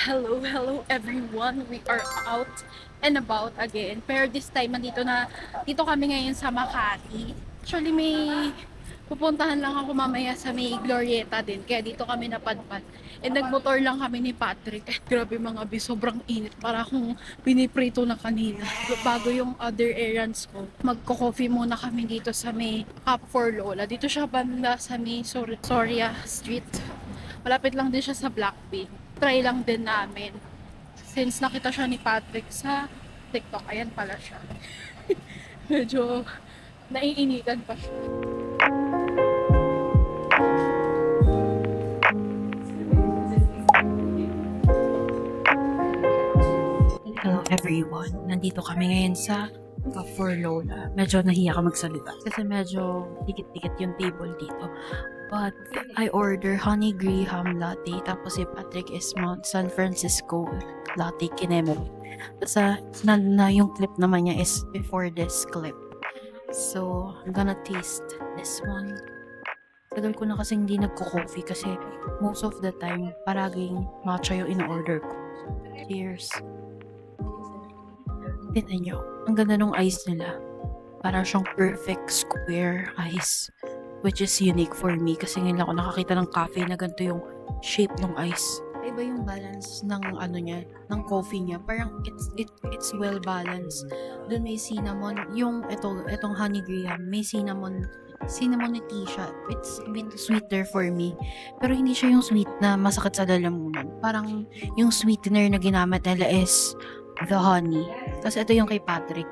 Hello everyone. We are out and about again. Pero this time, dito kami ngayon sa Makati. Actually, may pupuntahan lang ako mamaya sa may Glorieta din. Kaya dito kami napadpad. And nagmotor lang kami ni Patrick. Grabe mga bi, sobrang init. Para akong piniprito na kanina. Bago yung other errands ko. Magko-coffee muna kami dito sa may Cup for Lola. Dito siya banda sa may Soria Street. Malapit lang din siya sa Blackpink. Try lang din namin. Since nakita siya ni Patrick sa TikTok, ayan pala siya. Medyo naiinitan pa siya. Hello everyone. Nandito kami ngayon sa for Lola. Medyo nahiya ka magsalita. Kasi medyo dikit-dikit yung table dito. But I order honey graham latte. Tapos si Patrick is Mount San Francisco latte kinemo. Basta na yung clip naman niya is before this clip. So, I'm gonna taste this one. Tagal ko na kasi hindi nagko-coffee kasi most of the time paraging matcha yung in-order ko. Cheers. Tignan nyo. Ang ganda ng ice nila. Parang siyang perfect square ice. Which is unique for me kasi ngayon ako nakakita ng cafe na ganito yung shape ng ice. Iba yung balance ng niya, ng coffee niya. Parang it's well balanced. Doon may cinnamon, yung etong honey graham, may cinnamon siya. It's a bit sweeter for me. Pero hindi siya yung sweet na masakit sa lalamunan. Parang yung sweetener na ginamit nila is the honey. Tapos ito yung kay Patrick.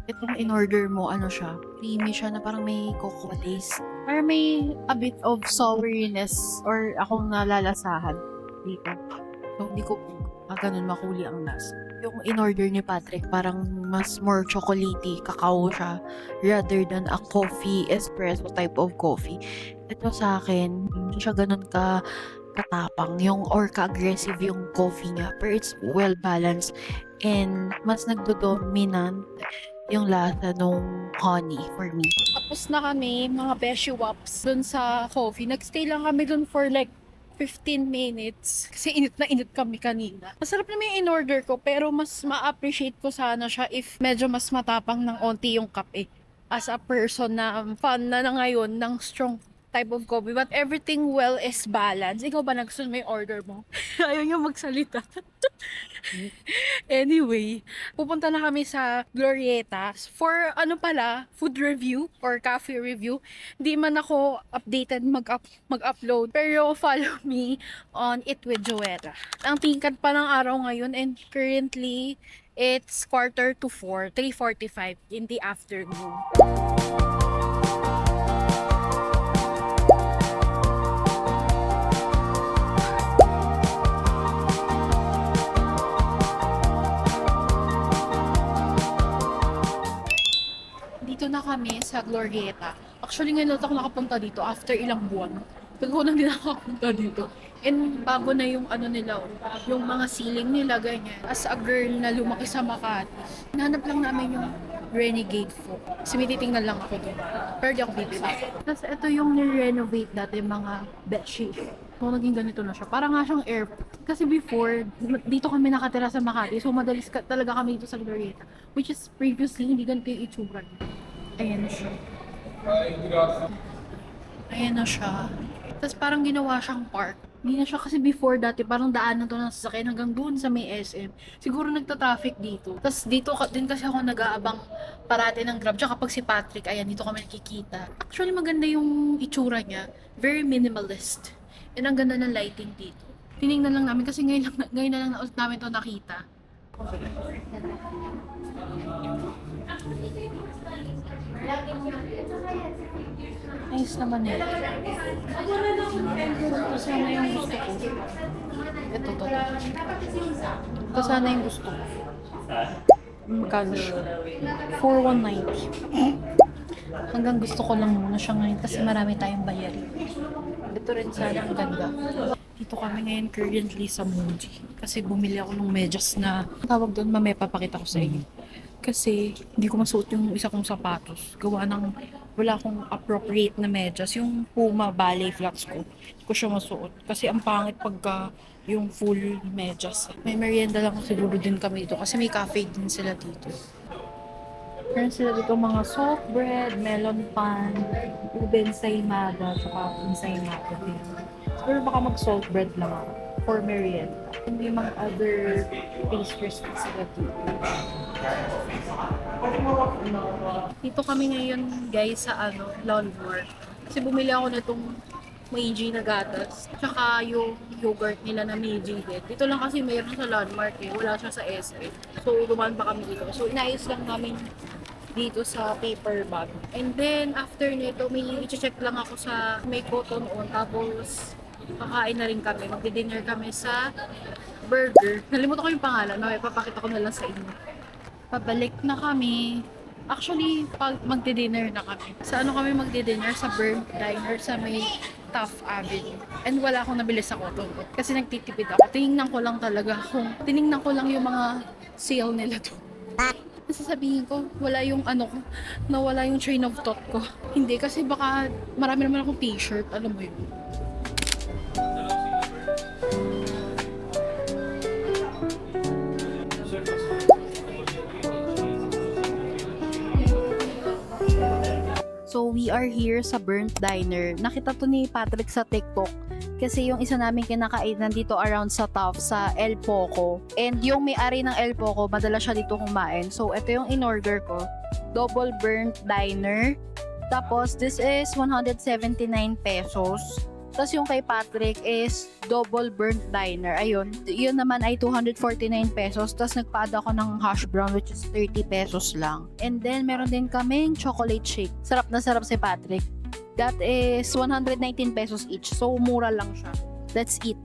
Itong in-order mo, siya, creamy siya na parang may cocoa taste. Parang may a bit of sourness or akong nalalasahan dito. So, hindi ko ganun makuli ang lasa. Yung in-order ni Patrick, parang mas more chocolatey, cacao siya, rather than a coffee, espresso type of coffee. Ito sa akin, hindi siya ganun katapang or ka-aggressive yung coffee niya. Pero it's well balanced and mas nagdo-dominant yung lasa nung honey for me. Tapos na kami, mga beshi wops, dun sa coffee. Nagstay lang kami dun for like 15 minutes. Kasi init na init kami kanina. Masarap naman yung in-order ko, pero mas ma-appreciate ko sana siya if medyo mas matapang ng onti yung kape. As a person na fan na ngayon ng strong type of coffee, but everything well is balanced. Ikaw ba nagustuhan mo yung order mo? Ayaw niya magsalita. Anyway, pupunta na kami sa Glorieta for food review or cafe review. Di man ako updated mag-upload, pero follow me on It with Joetta. Ang tingkad pa ng araw ngayon and currently it's 3:45, 3:45 in the afternoon. Dito na kami sa Glorieta. Actually, ngayon ako nakapunta dito after ilang buwan. Tagal ko nang hindi nakapunta dito. And bago na yung nila, yung mga ceiling nila, ganyan. As a girl na lumaki sa Makati, hinanap lang namin yung Renegade Folk. Kasi may titingnan lang ako doon. Pero di ako bibili. Tapos ito yung ni-renovate dati mga bedsheet. So, naging ganito na siya. Parang nga siyang airport. Kasi before, dito kami nakatira sa Makati. So, madalis talaga kami dito sa Glorieta. Which is previously, hindi ganito yung itsura. Ayan siya. Ayan na siya. Tapos parang ginawa siyang park. Hindi na siya kasi before dati, parang daanan to ng sasakyan hanggang doon sa may SM. Siguro nagta-traffic dito. Tapos dito din kasi ako nag-aabang parati ng Grab. Tsaka kapag si Patrick, ayan, dito kami nakikita. Actually, maganda yung itsura niya. Very minimalist. And ang ganda ng lighting dito. Tinignan lang namin kasi ngayon na lang namin to nakita. Ayos naman eh. Ito sana yung gusto ko. Ito. Ito sana yung gusto ko. Magkano siya? 4,190. Hanggang gusto ko lang muna siya ngayon kasi marami tayong bayarin. Ito rin sana ang ganda. Dito kami ngayon currently sa Muji. Kasi bumili ako ng medyas na tawag doon, mamaya papakita ko sa inyo. Kasi hindi ko masuot yung isa kong sapatos. Gawa ng wala akong appropriate na medyas. Yung Puma ballet flats ko siya masuot. Kasi ang pangit pagka yung full medyas. May merienda lang siguro din kami dito kasi may cafe din sila dito. Meron sila dito mga soft bread, melon pan, ube ensaymada, tsaka ensaymada din. Siguro baka mag-salt bread lang ako for merienda. Hindi mga other pastries na sila dito. Dito kami ngayon guys sa Longmore. Kasi bumili ako nitong Meiji na gatas. Tsaka yung yogurt nila na Meiji din. Dito lang kasi mayroon sa Landmark eh. Wala siya sa SM. So dumaan pa kami dito. So inayos lang namin dito sa paper bag. And then after nito may i-check lang ako sa may cotton on. Tapos kakain na rin kami. Magdi-dinner kami sa burger. Nalimutan ko yung pangalan. No, ipapakita ko na lang sa inyo. Pabalik na kami. Actually, pag magdi-dinner na kami. Sa ano kami magdi-dinner? Sa Burnt Diner sa may Taft Avenue. And wala akong nabili sa cotton. Kasi nagtitipid ako. Tinignan ko lang talaga tinignan ko lang yung mga sale nila to. Kasi sabihin ko, wala yung ko, nawala yung train of thought ko. Hindi, kasi baka marami naman akong t-shirt, alam mo yun. So, we are here sa Burnt Diner. Nakita to ni Patrick sa TikTok. Kasi yung isa namin kinakain nandito around sa Taft, sa El Poco. And yung may-ari ng El Poco, madalas siya dito kumain. So, ito yung in-order ko. Double Burnt Diner. Tapos, this is 179 pesos. Tapos yung kay Patrick is Double Burnt Diner. Ayun. Yun naman ay 249 pesos. Tapos nagpa-add ako ng hash brown which is 30 pesos lang. And then meron din kaming chocolate shake. Sarap na sarap si Patrick. That is 119 pesos each. So mura lang siya. Let's eat.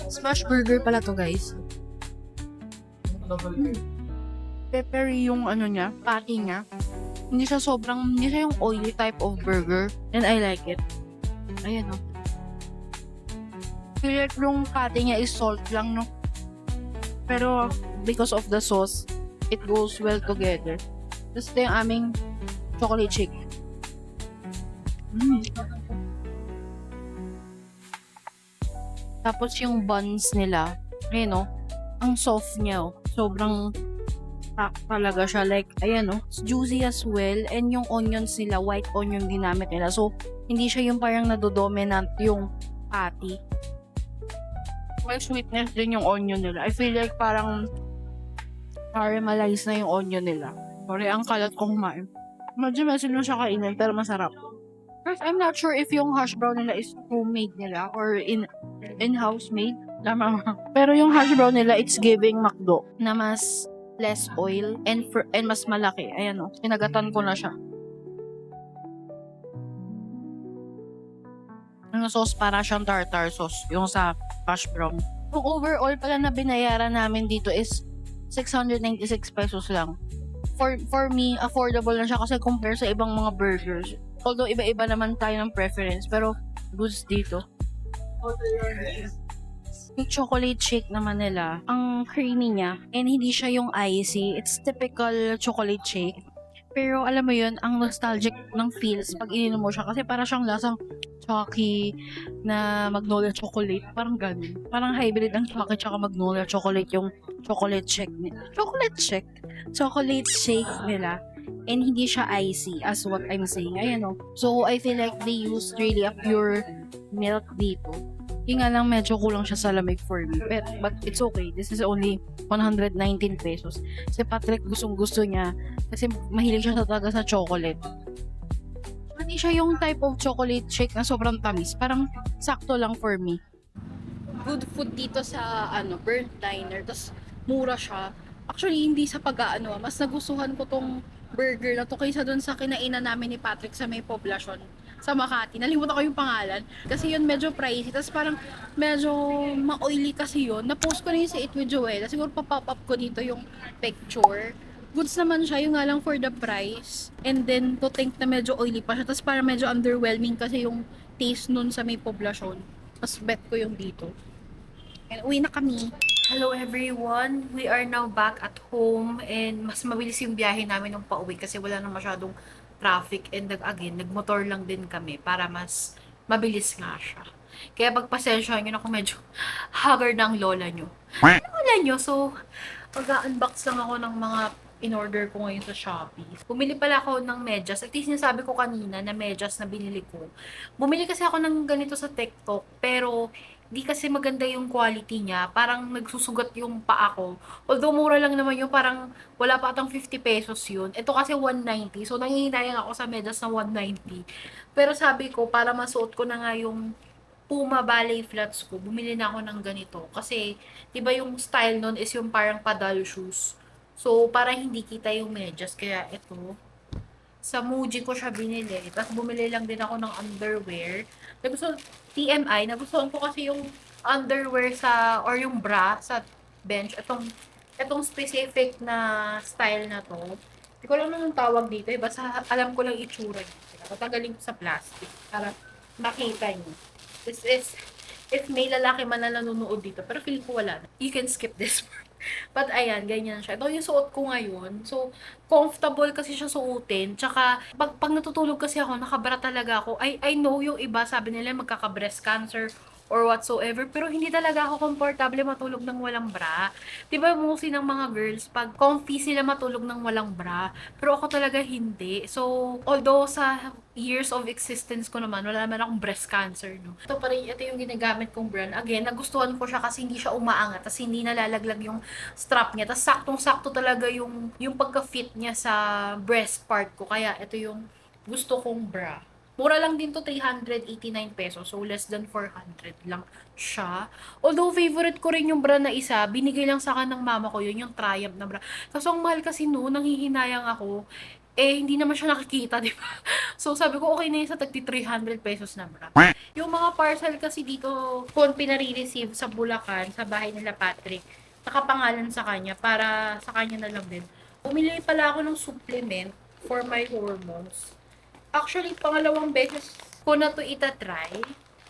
Smash burger pala to guys. Peppery yung niya, patty niya. Hindi siya yung oily type of burger. And I like it. Ayan o. Feel like yung patty niya is salt lang, no? Pero, because of the sauce, it goes well together. Tapos ito yung aming chocolate shake. Tapos yung buns nila, no? Ang soft niya, oh. Sobrang pack talaga siya. Like, ayan, no? It's juicy as well. And yung onions nila, white onion ginamit nila. So, hindi siya yung parang nadodominant yung patty. May sweetness din yung onion nila. I feel like parang caramelize na yung onion nila. Sorry, ang kalat kong kumain. Medyo messy lang siya kainin, pero masarap. First, I'm not sure if yung hash brown nila is homemade nila or in-house made. Tama. Pero yung hash brown nila, it's giving McDo na mas less oil and mas malaki. Ayan o, pinagatan ko na siya. Yung sauce para siyang tartar sauce, yung sa hash brown. Yung overall pala na binayaran namin dito is 696 pesos lang. For me, affordable na siya kasi compare sa ibang mga burgers. Although iba-iba naman tayo ng preference, pero goods dito. Yung chocolate shake naman nila, ang creamy niya, and hindi siya yung icy. It's typical chocolate shake. Pero alam mo yun, ang nostalgic ng feels pag ininom mo siya kasi para siyang lasang Chucky na Magnolia chocolate. Parang ganun. Parang hybrid ang Chucky tsaka Magnolia chocolate yung chocolate shake nila. Chocolate shake nila. And hindi siya icy as what I'm saying. Ayan o. So, I feel like they used really a pure milk dito. Yung nga lang medyo kulang siya sa lamig for me. But it's okay. This is only 119 pesos. Si Patrick gustong-gusto niya kasi mahilig siya talaga sa chocolate. Hindi siya yung type of chocolate shake na sobrang tamis. Parang sakto lang for me. Good food dito sa Burnt Diner. Tapos mura siya. Actually, hindi sa pag-aano. Mas nagustuhan ko tong burger na to kaysa dun sa kinainan namin ni Patrick sa may poblasyon sa Makati. Nalimutan ko yung pangalan. Kasi yun medyo pricey. Tapos parang medyo ma-oily kasi yun. Na-post ko na yun sa Eat with Joella. Siguro pa-pop up ko dito yung picture. Goods naman siya, yung nga lang for the price. And then, to think na medyo oily pa siya. Tapos parang medyo underwhelming kasi yung taste nun sa may poblasyon. Tapos bet ko yung dito. And uwi na kami. Hello everyone! We are now back at home and mas mabilis yung biyahe namin nung pauwi kasi wala nang masyadong traffic and again, nagmotor lang din kami para mas mabilis nga siya. Kaya pagpasensyahan nyo na kung medyo haggard ng lola nyo. Lola nyo, so mag-unbox lang ako ng mga in-order ko ngayon sa Shopee. Bumili pala ako ng medyas. At least sinasabi ko kanina na medyas na binili ko. Bumili kasi ako ng ganito sa TikTok, pero di kasi maganda yung quality niya. Parang nagsusugat yung paa ko. Although mura lang naman yung parang wala pa atang 50 pesos yun. Ito kasi 190. So nangihinayang ako sa medyas na 190. Pero sabi ko, para masuot ko na nga yung Puma ballet flats ko, bumili na ako ng ganito. Kasi, di ba yung style nun is yung parang paddle shoes. So, parang hindi kita yung medyas. Kaya ito, sa Muji ko siya binili. Tapos bumili lang din ako ng underwear. Nagustuhan, TMI, nagustuhan ko kasi yung underwear sa, or yung bra sa bench. Itong specific na style na to. Hindi ko alam anong tawag dito eh. Basta alam ko lang itsura niya. Tatanggalin ko sa plastic para makita niyo. This is, if may lalaki man na nanonood dito, pero feeling ko wala na. You can skip this part. But ayan, ganyan siya. Ito yung suot ko ngayon. So, comfortable kasi siya suotin. Tsaka, pag natutulog kasi ako, nakabra talaga ako. I know yung iba, sabi nila magkaka-breast cancer or whatsoever. Pero hindi talaga ako komportable matulog ng walang bra. Diba mostly ng mga girls, pag comfy sila matulog ng walang bra. Pero ako talaga hindi. So, although sa years of existence ko naman, wala naman akong breast cancer, no? Ito pa rin, ito yung ginagamit kong brand. Again, nagustuhan ko siya kasi hindi siya umaangat, tas hindi nalalaglag yung strap niya, tas saktong-sakto talaga yung pagka-fit niya sa breast part ko. Kaya ito yung gusto kong bra. Mura lang din to, 389 pesos. So, less than 400 lang siya. Although, favorite ko rin yung bra na isa. Binigay lang sa akin ng mama ko yun, yung Triumph na bra. Kaso, ang mahal kasi no, nanghihinayang ako. Eh, hindi naman siya nakikita, di ba? So, sabi ko, okay na yun sa tagti 300 pesos na bra. Yung mga parcel kasi dito, kung pinare-receive sa Bulacan, sa bahay nila Patrick, nakapangalan sa kanya, para sa kanya na lang din. Bumili pala ako ng supplement for my hormones. Actually, pangalawang beses ko na to itatry.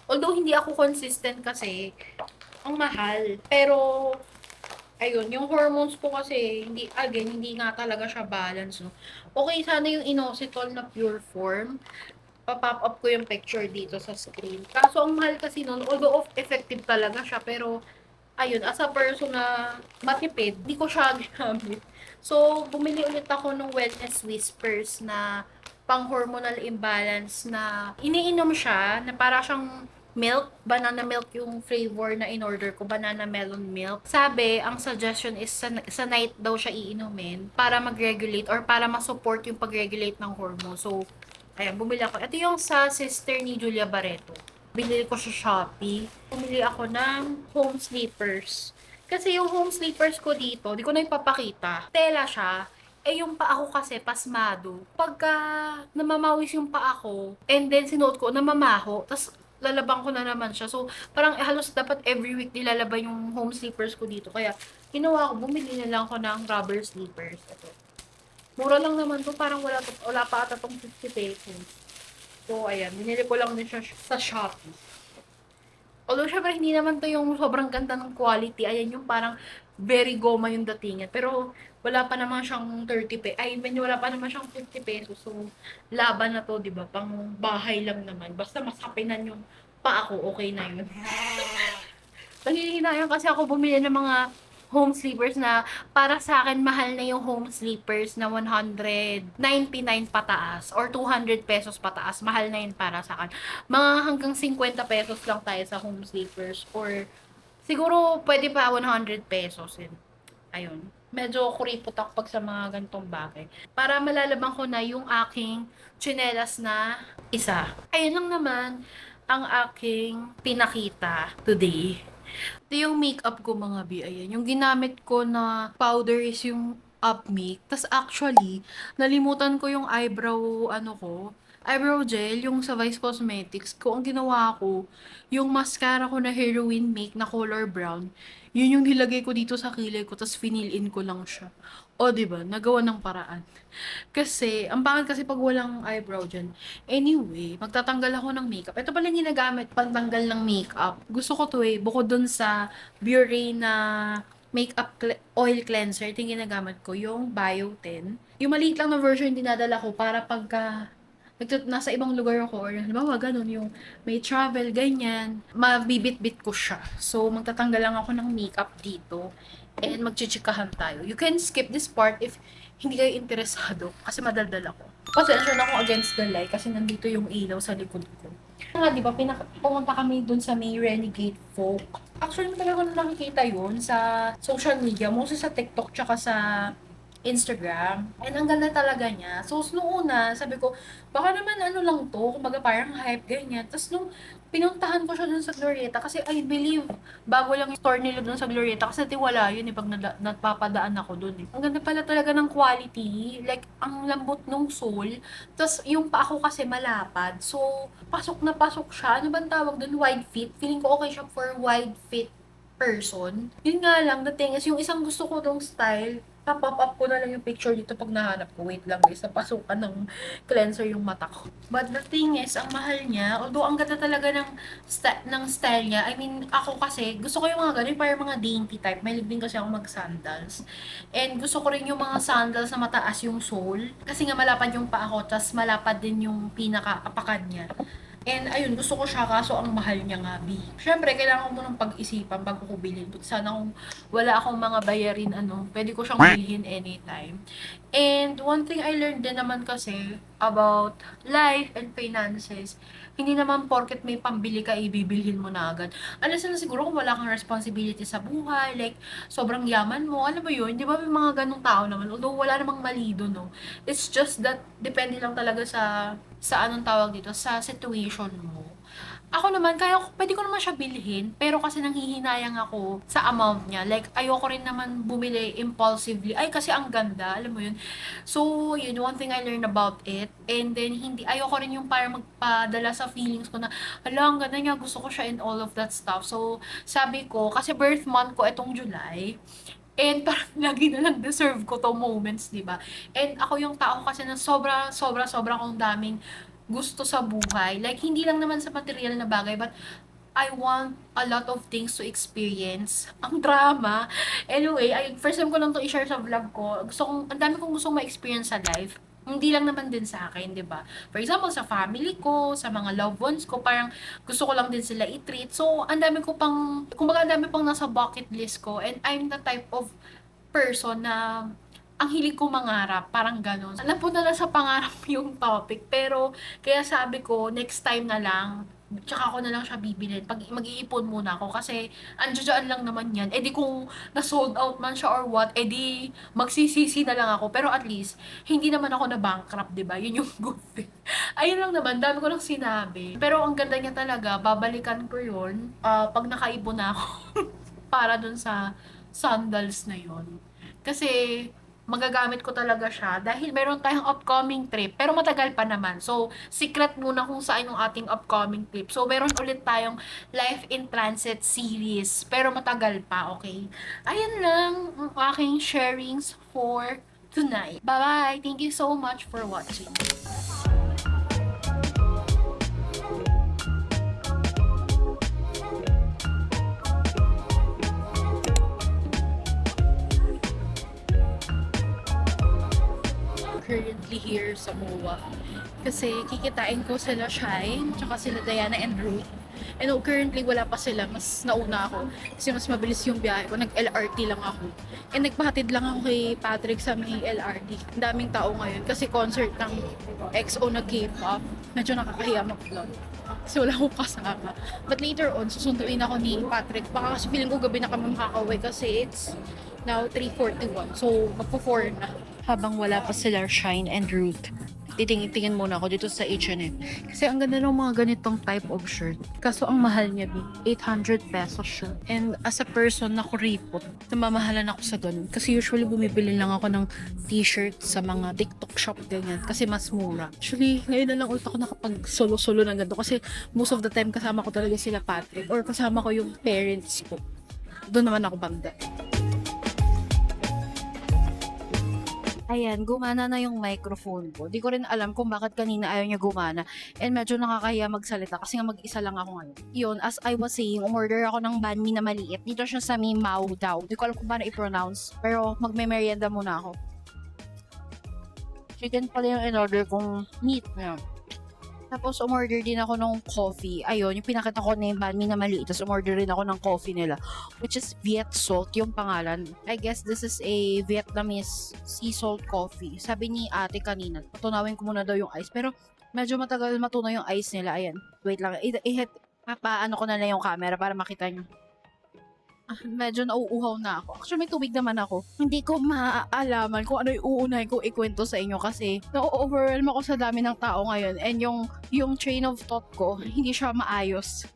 Although, hindi ako consistent kasi, ang mahal. Pero, ayun, yung hormones ko kasi, hindi nga talaga siya balance, no. Okay, sana yung inositol na pure form. Pa-pop up ko yung picture dito sa screen. Kaso, ang mahal kasi nun, although effective talaga siya, pero, ayun, as a person na matipid, di ko siya ginamit. So, bumili ulit ako ng Wellness Whispers na pang hormonal imbalance na iniinom siya na para siyang milk, banana milk yung flavor na in-order ko, banana melon milk. Sabi, ang suggestion is sa night daw siya iinumin para mag-regulate or para ma-support yung pag-regulate ng hormone. So, ayan, bumili ako. Ito yung sa sister ni Julia Barreto. Binili ko sa Shopee. Bumili ako ng home sleepers. Kasi yung home sleepers ko dito, di ko na ipapakita. Tela siya. Eh, yung paa ko kasi, pasmado. Pagka namamawis yung paa ko, and then sinuot ko, namamaho, tas lalabang ko na naman siya. So, parang halos dapat every week nilalaban yung home sleepers ko dito. Kaya, ginawa ko, bumili na lang ako ng rubber sleepers. Ito. Mura lang naman to, parang wala pa ata tong 50 pesos. So, ayan, binili ko lang din siya sa Shopee. Although, syempre, hindi naman to yung sobrang ganda ng quality. Ayan yung parang very goma yung datingan. Pero, wala pa naman siyang 30 pesos. I mean, wala pa naman siyang 50 pesos. So, laban na to, di ba? Pang bahay lang naman. Basta masapinan yung pa ako, okay na yun. Nanghihinayan kasi ako bumili ng mga home sleepers na para sa akin mahal na yung home sleepers na 199 pataas or 200 pesos pataas. Mahal na yun para sa akin. Mga hanggang 50 pesos lang tayo sa home sleepers or siguro pwede pa 100 pesos yun. Ayun. Medyo kuripot ako pag sa mga ganitong bagay. Para malalabang ko na yung aking tsinelas na isa. Ayun lang naman ang aking pinakita today. Ito yung makeup ko mga bi. Ayan. Yung ginamit ko na powder is yung Up Make. Tas actually, nalimutan ko yung eyebrow gel, yung sa Vice Cosmetics. Kung ang ginawa ko, yung mascara ko na Heroine Make na color brown, yun yung nilagay ko dito sa kilay ko, tas fill in ko lang siya. O, diba? Nagawa ng paraan. Kasi, ang pangit kasi pag walang eyebrow dyan. Anyway, magtatanggal ako ng makeup. Ito pala yung ginagamit pantanggal ng makeup. Gusto ko to eh. Bukod dun sa Biore na makeup oil cleanser, ito yung ginagamit ko, yung Biotin. Yung maliit lang na version yung dinadala ko para pagka nasa ibang lugar ako or halimbawa ganun yung may travel ganyan, mabibit-bit ko siya. So magtatanggal lang ako ng makeup dito and magchichikahan tayo. You can skip this part if hindi kayo interesado kasi madaldal ako. Pasensya na akong against the light kasi nandito yung ilaw sa likod ko. Nga, di ba, pumunta kami dun sa may Renegade Folk. Actually, matagal ko na nakikita yun sa social media, mostly sa TikTok tsaka sa Instagram. And ang ganda talaga niya. So, noong una, sabi ko, baka naman ano lang to, kumbaga parang hype, ganyan. Tapos nung pinuntahan ko siya dun sa Glorieta, kasi I believe, bago lang yung store nila dun sa Glorieta, kasi tiwala yun eh, pag napapadaan ako dun eh. Ang ganda pala talaga ng quality, like, ang lambot nung sole. Tapos, yung pa ako kasi malapad. So, pasok na pasok siya. Ano bang tawag dun? Wide fit. Feeling ko okay siya for wide fit person. Yun nga lang, the thing is, yung isang gusto ko dong style, pop up ko na lang yung picture dito pag nahanap ko. Wait lang guys, napasukan ng cleanser yung mata ko. But the thing is, ang mahal niya, although ang ganda talaga ng style niya, I mean, ako kasi, gusto ko yung mga ganun, parang mga dainty type. May din kasi ako mag-sandals. And gusto ko rin yung mga sandals na mataas yung sole. Kasi nga malapad yung paa ko, tas malapad din yung pinaka-apakan niya. And ayun, gusto ko siya kaso ang mahal niya nga, B. Siyempre, kailangan ko munang pag-isipan bago ko bilhin. But sana kung wala akong mga bayarin, pwede ko siyang bilhin anytime. And one thing I learned din naman kasi about life and finances, hindi naman porket may pambili ka, ibibilhin mo na agad. Alas na siguro kung wala kang responsibility sa buhay, like, sobrang yaman mo, ano ba yun? Di ba may mga ganong tao naman? Although wala namang mali doon, no? It's just that, depende lang talaga sa anong tawag dito, sa situation mo. Ako naman, pwede ko naman siya bilhin, pero kasi nanghihinayang ako sa amount niya. Like, ayoko rin naman bumili impulsively. Ay, kasi ang ganda, alam mo yun. So, yun, one thing I learned about it. And then, ayoko rin yung parang magpadala sa feelings ko na, hala, ang ganda niya, gusto ko siya and all of that stuff. So, sabi ko, kasi birth month ko itong July, and parang lagi na lang deserve ko to moments, di ba? And ako yung tao kasi na sobra kong daming gusto sa buhay. Like, hindi lang naman sa material na bagay, but I want a lot of things to experience. Ang drama. Anyway, first time ko lang to i-share sa vlog ko. Ang dami kong gustong ma-experience sa life. Hindi lang naman din sa akin, di ba? For example, sa family ko, sa mga loved ones ko, parang gusto ko lang din sila i-treat. So, kumbaga ang dami pang nasa bucket list ko. And I'm the type of person na ang hilig ko mangarap, parang ganun. Alam po na lang sa pangarap yung topic, pero kaya sabi ko, next time na lang, tsaka ako na lang siya bibilin. Mag-iipon muna ako kasi andyan lang naman yan. Eh di kung na-sold out man siya or what, eh di magsisisi na lang ako. Pero at least, hindi naman ako na-bankrupt, diba? Yun yung good thing. Ayun lang naman, dami ko lang sinabi. Pero ang ganda niya talaga, babalikan ko yun pag nakaipon na ako para dun sa sandals na yun. Kasi, magagamit ko talaga siya dahil meron tayong upcoming trip pero matagal pa naman. So, secret muna kung saan yung ating upcoming trip. So, meron ulit tayong Life in Transit series pero matagal pa, okay? Ayan lang ang aking sharings for tonight. Bye-bye! Thank you so much for watching. Currently here sa MOA. Kasi kikitain ko sila Shine, tsaka sila Diana and Ruth. And currently wala pa sila, mas nauna ako. Kasi mas mabilis yung biyahe ko, nag-LRT lang ako. And nagpahatid lang ako kay Patrick sa may LRT. Ang daming tao ngayon kasi concert ng EXO na K-pop. Medyo nakakahiya mag-vlog. Kasi wala akong kasama. But later on, susunduin ako ni Patrick. Baka kasi feeling ko gabi na kami makakauwi kasi it's now 3:41. So, magpo-4 na. Habang wala pa sila Shine and Ruth, titingin muna ako dito sa H&M. Kasi ang ganda ng mga ganitong type of shirt. Kaso ang mahal niya, 800 pesos siya. And as a person na kuripot, namamahalan ako sa ganun. Kasi usually bumibili lang ako ng t-shirt sa mga TikTok shop, ganyan. Kasi mas mura. Actually, ngayon na lang ulit ako nakapag solo-solo ng ganito. Kasi most of the time kasama ko talaga sila Patrick or kasama ko yung parents ko. Doon naman ako banda. Ayan, gumana na yung microphone ko. Di ko rin alam kung bakit kanina ayaw niya gumana. And medyo nakakahiya magsalita kasi nga mag-isa lang ako ngayon. Yun, as I was saying, umorder ako ng banh mi na maliit. Dito siya sa Mimao daw. Di ko alam kung paano i-pronounce. Pero magme-merienda muna ako. Chicken pala yung in-order kong meat niya. Tapos, umorder din ako ng coffee. Ayun, yung pinakita ko na yung banh mi na maliit. Tapos, umorder rin ako ng coffee nila. Which is Viet Salt, yung pangalan. I guess this is a Vietnamese sea salt coffee. Sabi ni ate kanina, patunawin ko muna daw yung ice. Pero, medyo matagal matunaw yung ice nila. Ayan, wait lang. Papaano ko na lang yung camera para makita nyo. Medyo nauuhaw na ako. Actually, may tubig naman ako. Hindi ko maaalaman kung ano yung uunahin ko ikwento sa inyo kasi na-overwhelm ako sa dami ng tao ngayon and yung train of thought ko, hindi siya maayos.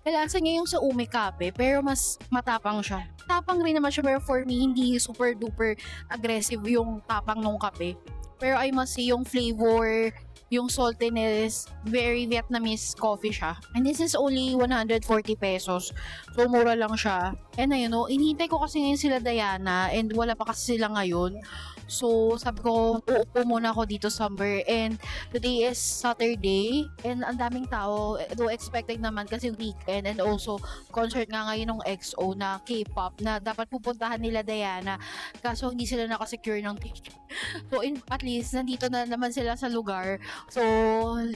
Kalasa niya yung sa umikape, pero mas matapang siya. Tapang rin naman siya, pero for me, hindi super duper aggressive yung tapang ng kape. Pero I must say, yung flavor, yung saltiness, very Vietnamese coffee siya. And this is only 140 pesos. So, mura lang siya. And ayun, inihintay ko kasi ngayon sila Diana and wala pa kasi sila ngayon. So, sabi ko, uupo muna ako dito somewhere. And today is Saturday. And ang daming tao, though expected naman kasi weekend. And also, concert nga ngayon ng EXO na K-pop na dapat pupuntahan nila Diana. Kaso hindi sila nakasecure ng ticket. So, at least, nandito na naman sila sa lugar. So,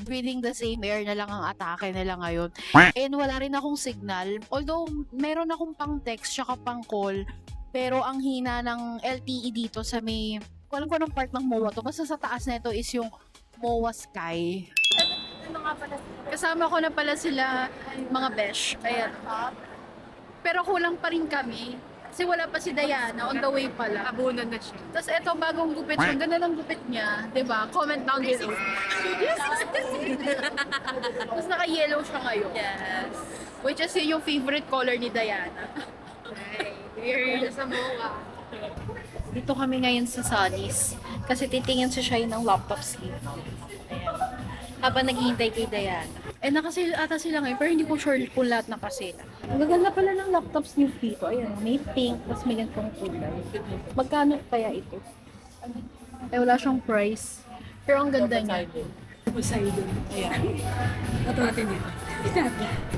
breathing the same air na lang ang atake nila ngayon. And wala rin akong signal. Although, meron akong pang text tsaka pang call. Pero ang hina ng LTE dito sa may, kung alam ko anong part ng MOA to, basta sa taas na ito is yung MOA Sky. Kasama ko na pala sila mga besh. Ayan. Pero kulang pa rin kami. Kasi wala pa si Diana, on the way pala. Abunan na siya. Tapos ito, bagong gupit siya. Ganda ng gupit niya. 'Di ba? Comment down below. Tapos naka-yellow siya ngayon. Yes. Which is yun yung favorite color ni Diana. We're sa MOA. Dito kami ngayon sa Sunny's. Kasi titingin si Shai ng laptop sleeve. Ayan. Habang naghihintay kay Diana. Nakasil ata sila ngayon, pero hindi ko sure kung lahat nakasila. Ang gaganda pala ng laptop sleeve dito. Ayan, may pink, tapos may ganitong kulay. Magkano kaya ito? Wala siyang price. Pero ang ganda niya. Poseidon. Ayan. Ito natin dito.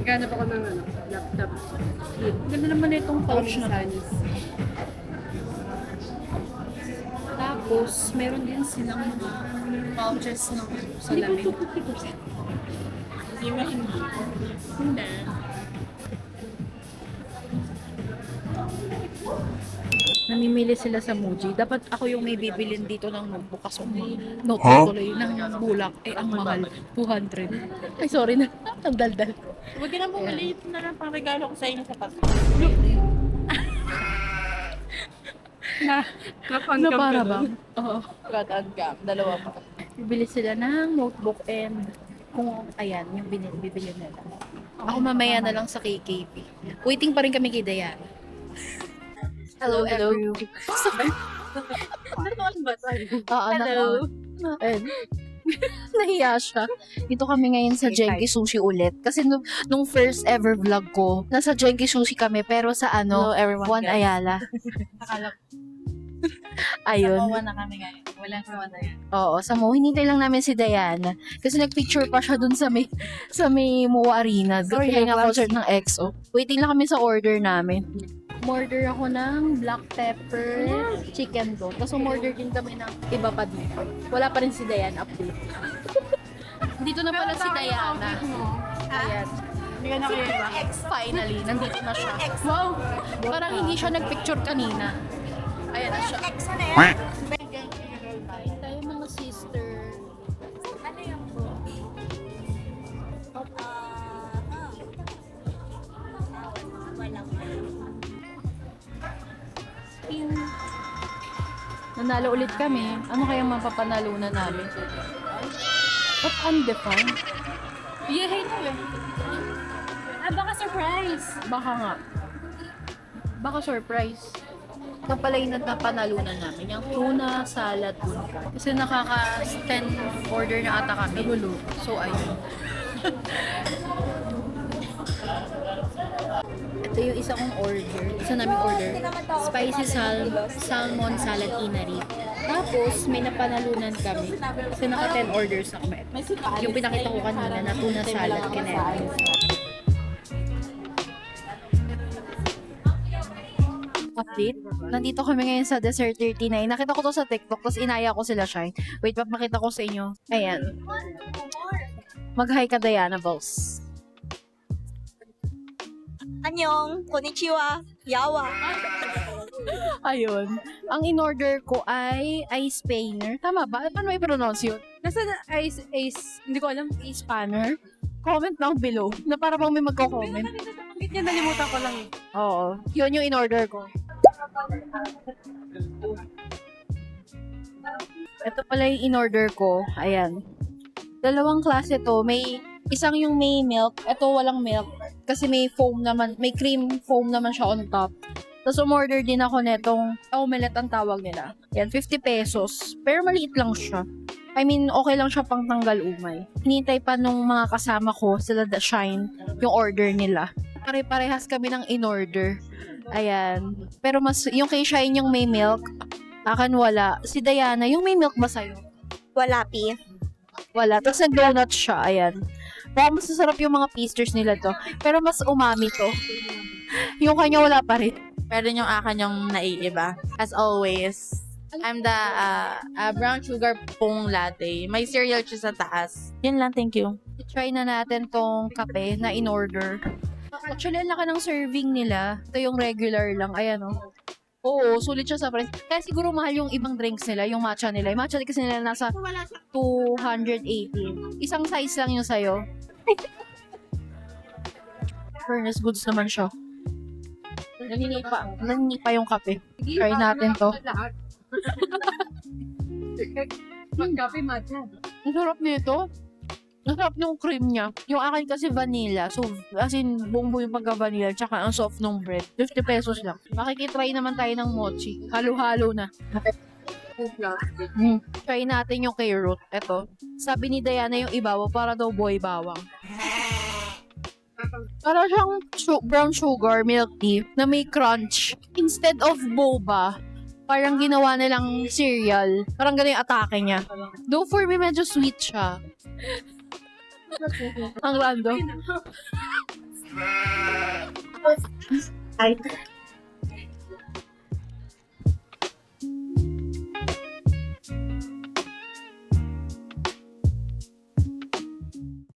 Ganap ako ng laptop. Ang ganda naman na itong pouch na. Tapos, meron din silang mga pouches ng salamin. Hindi ba hindi? Hindi. Namimili sila sa Muji. Dapat ako yung may bibilin dito ng notebook kasi notebook tuloy ng bulak. Ang mahal. 200. Ay, sorry na. Ang daldal. Huwag ka na bumili. Ito na lang pang regalo ko sa inyo sa Pasko. Na para ba? Oo. Katanggam. Dalawa pa. Bibili sila ng notebook and kung ayan, yung bibili nila. Ako mamaya na lang sa KKP. Waiting pa rin kami kay Diana. Hello. Ano ba tayo? Hello. And, nahiya siya. Dito kami ngayon sa Genki Sushi ulit. Kasi nung first ever vlog ko, nasa Genki Sushi kami, pero sa Hello, everyone, Juan guys. Ayala. Akala ko. Ayun. Mawa na kami ngayon. Walang sawa na yan. Oo, sa Mo. Hinintay lang namin si Diana. Kasi nagpicture pa siya dun sa may MOA Arena. Sorry, Kaya nga class. concert ng EXO. Waiting lang kami sa order namin. Umorder ako ng black pepper chicken dough. Tapos umorder din kami ng iba pa dito. Wala pa rin si Diana update. Dito na pala si Diana. Ayan. Hindi ka nakaiba. Finally, nandito na siya. Wow! Parang hindi siya nagpicture kanina. Ayan na siya. Kain tayo mga sister. Ano yung Nanalo ulit kami. Ano kayang mapapanalunan namin? But undefined. Yehey na yun. Baka surprise. Baka nga. Baka surprise. Ito pala yung napanalunan namin. Yung tuna, salad, tuna. Kasi nakaka-10 order na ata kami. So, ayun. Ito yung isa kong order. Isa naming order. Spicy salmon salad inari. Tapos, may napanalunan kami. Kasi naka 10 orders na kami. Yung pinakita ko kanina na tuna salad kineme. update. Nandito kami ngayon sa Dessert 39. Nakita ko to sa TikTok, tapos inaya ko sila Shine. Wait, papakita ko sa inyo. Ayan. Mag-hi ka, Diana, boss. Annyeong, konnichiwa, yawa. Ayun. Ang in-order ko ay ice painter. Tama ba? Paano may pronounce yun? Nasa ice, hindi ko alam. Ice panner? Comment down below na para bang may magko-comment. Bakit niya nalimutan ko lang eh. Oo. Yun yung in-order ko. Ito pala yung in-order ko. Ayan. Dalawang klase to. May isang yung may milk. Ito walang milk. Kasi may foam naman. May cream foam naman siya on top. Tapos umorder din ako netong omelette ang tawag nila. Yan, 50 pesos. Pero maliit lang siya. I mean, okay lang siya pang tanggal umay. Hinintay pa nung mga kasama ko, sila The Shine, yung order nila. Pare-parehas kami ng in-order. Ayan. Pero mas, yung kay Shine yung may milk, akin wala. Si Diana, yung may milk ba sa'yo? Wala, pi. Wala. Tapos nag-donut siya. Ayan. Baka mas masarap yung mga pastries nila to. Pero mas umami to. Yung kanya wala pa rin. Pero yung akin yung naiiba. As always, I'm the brown sugar pong latte. May cereal siya sa taas. Yun lang, thank you. Try na natin tong kape na in-order. Actually, ang laki ng serving nila. Ito yung regular lang. Ayan, oh. Oo, sulit siya sa price. Kaya siguro mahal yung ibang drinks nila, yung matcha nila. Yung matcha kasi nila nasa 280. Isang size lang yung sa'yo. Fairness goods naman siya. Naninipa yung kape. Try natin to. Mag-coffee matcha. Ang sarap nito. Ang sarap yung cream niya. Yung akin kasi vanilla. So, as in, buong-buo yung pagka-vanilla. Tsaka ang soft ng bread. 50 pesos lang. Makikitry naman tayo ng mochi. Halo-halo na. Try natin yung kay Ruth. Ito. Sabi ni Diana yung ibabaw para daw boy bawang. Para siyang brown sugar milk tea na may crunch. Instead of boba, parang ginawa nilang cereal. Parang ganun yung atake niya. Though for me, medyo sweet siya. Ang random. Ay,